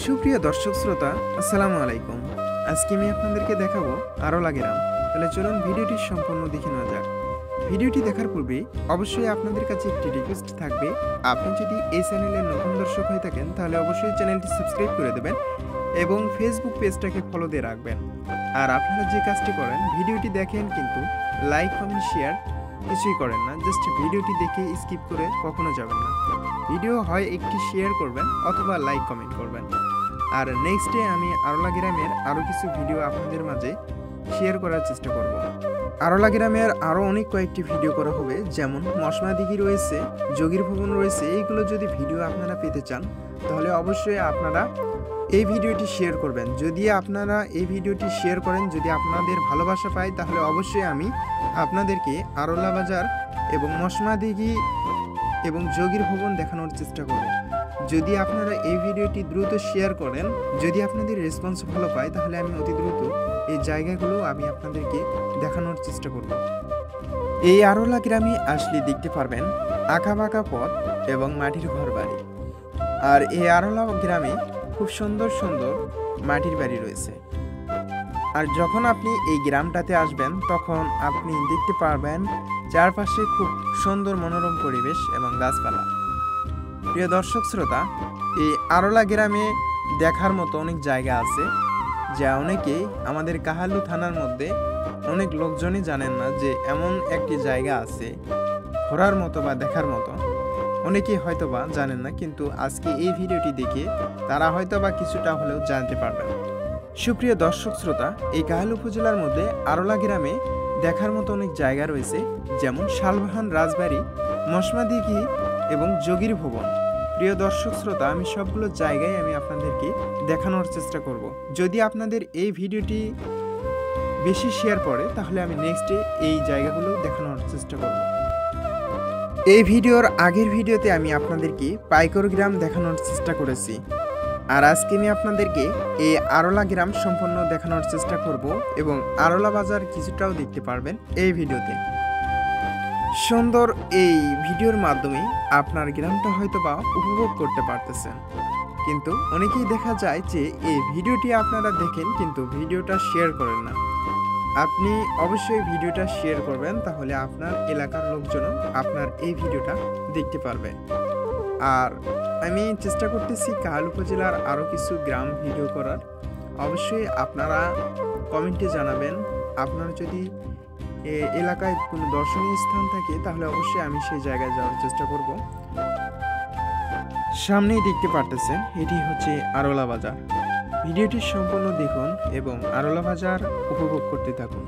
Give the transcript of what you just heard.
সুপ্রিয় দর্শক শ্রোতা, আসসালামু আলাইকুম। আজকে আমি আপনাদেরকে দেখাবো আরলা গ্রাম। তাহলে চলুন ভিডিওটি সম্পূর্ণ দেখে নেওয়া যাক। ভিডিওটি দেখার পূর্বে অবশ্যই আপনাদের কাছে একটি রিকোয়েস্ট থাকবে, আপনি যদি এই চ্যানেলের নতুন দর্শক হয়ে থাকেন তাহলে অবশ্যই চ্যানেলটি সাবস্ক্রাইব করে দেবেন এবং ফেসবুক পেজটাকে ফলো দিয়ে রাখবেন। আর আপনারা যে কাজটি করেন, ভিডিওটি দেখেন কিন্তু লাইক কমেন্ট শেয়ার কিছুই করেন না, জাস্ট ভিডিওটি দেখে স্কিপ করে কখনো যাবেন না। ভিডিও হয় একটি শেয়ার করবেন অথবা লাইক কমেন্ট করবেন। আর নেক্সট ডে আমি আরলা গ্রামের আরও কিছু ভিডিও আপনাদের মাঝে শেয়ার করার চেষ্টা করব। আরলা গ্রামের আরও অনেক কয়েকটি ভিডিও করা হবে, যেমন মশমা দিঘি রয়েছে, যোগীর ভবন রয়েছে। এইগুলো যদি ভিডিও আপনারা পেতে চান তাহলে অবশ্যই আপনারা এই ভিডিওটি শেয়ার করবেন। যদি আপনারা এই ভিডিওটি শেয়ার করেন, যদি আপনাদের ভালোবাসা পাই, তাহলে অবশ্যই আমি আপনাদেরকে আরলা বাজার এবং মশমা দিঘি এবং যোগীর ভবন দেখানোর চেষ্টা করব। যদি আপনারা এই ভিডিওটি দ্রুত শেয়ার করেন, যদি আপনাদের রেসপন্স ভালো পায়, তাহলে আমি অতি দ্রুত এই জায়গাগুলো আমি আপনাদেরকে দেখানোর চেষ্টা করব। এই আরলা গ্রামে আসলে দেখতে পারবেন আঁকা বাঁকা পথ এবং মাটির ঘর বাড়ি। আর এই আরলা গ্রামে খুব সুন্দর সুন্দর মাটির বাড়ি রয়েছে। আর যখন আপনি এই গ্রামটাতে আসবেন তখন আপনি দেখতে পারবেন চারপাশে খুব সুন্দর মনোরম পরিবেশ এবং গাছপালা। প্রিয় দর্শক শ্রোতা, এই আরলা গ্রামে দেখার মতো অনেক জায়গা আছে, যা অনেকেই আমাদের কাহালু থানার মধ্যে অনেক লোকজনই জানেন না যে এমন একটি জায়গা আছে ঘোরার মতো বা দেখার মতো। অনেকেই হয়তো বা জানেন না, কিন্তু আজকে এই ভিডিওটি দেখে তারা হয়তো বা কিছুটা হলেও জানতে পারবেন। সুপ্রিয় দর্শক শ্রোতা, এই কাহালু উপজেলার মধ্যে আরলা গ্রামে দেখার মতো অনেক জায়গা রয়েছে, যেমন শালবাহান রাজবাড়ি, মশমা দিঘি এবং যোগীর ভবন। প্রিয় দর্শক শ্রোতা, আমি সবগুলো জায়গায় আমি আপনাদেরকে দেখানোর চেষ্টা করব। যদি আপনাদের এই ভিডিওটি বেশি শেয়ার করে, তাহলে আমি নেক্সটে এই জায়গাগুলো দেখানোর চেষ্টা করব। এই ভিডিওর আগের ভিডিওতে আমি আপনাদেরকে পাইকর গ্রাম দেখানোর চেষ্টা করেছি, আর আজকে আমি আপনাদেরকে এই আরলা গ্রাম সম্পূর্ণ দেখানোর চেষ্টা করব এবং আরলা বাজার কিছুটাও দেখতে পারবেন এই ভিডিওতে। সুন্দর এই ভিডিওর মাধ্যমে আপনার গ্রামটা হয়তো বা উপভোগ করতে পারতেছেন, কিন্তু অনেকেই দেখা যায় যে এই ভিডিওটি আপনারা দেখেন কিন্তু ভিডিওটা শেয়ার করেন না। আপনি অবশ্যই ভিডিওটা শেয়ার করবেন, তাহলে আপনার এলাকার লোকজনও আপনার এই ভিডিওটা দেখতে পারবে। আর আমি চেষ্টা করতেছি কাহালু উপজেলার আরও কিছু গ্রাম ভিডিও করার। অবশ্যই আপনারা কমেন্টে জানাবেন, আপনার যদি এলাকায় কোনো দর্শনীয় স্থান থাকে তাহলে অবশ্যই আমি সেই জায়গায় যাওয়ার চেষ্টা করব। সামনেই দেখতে পারতেছেন এটি হচ্ছে আরলা বাজার। ভিডিওটি সম্পূর্ণ দেখুন এবং আরলা বাজার উপভোগ করতে থাকুন।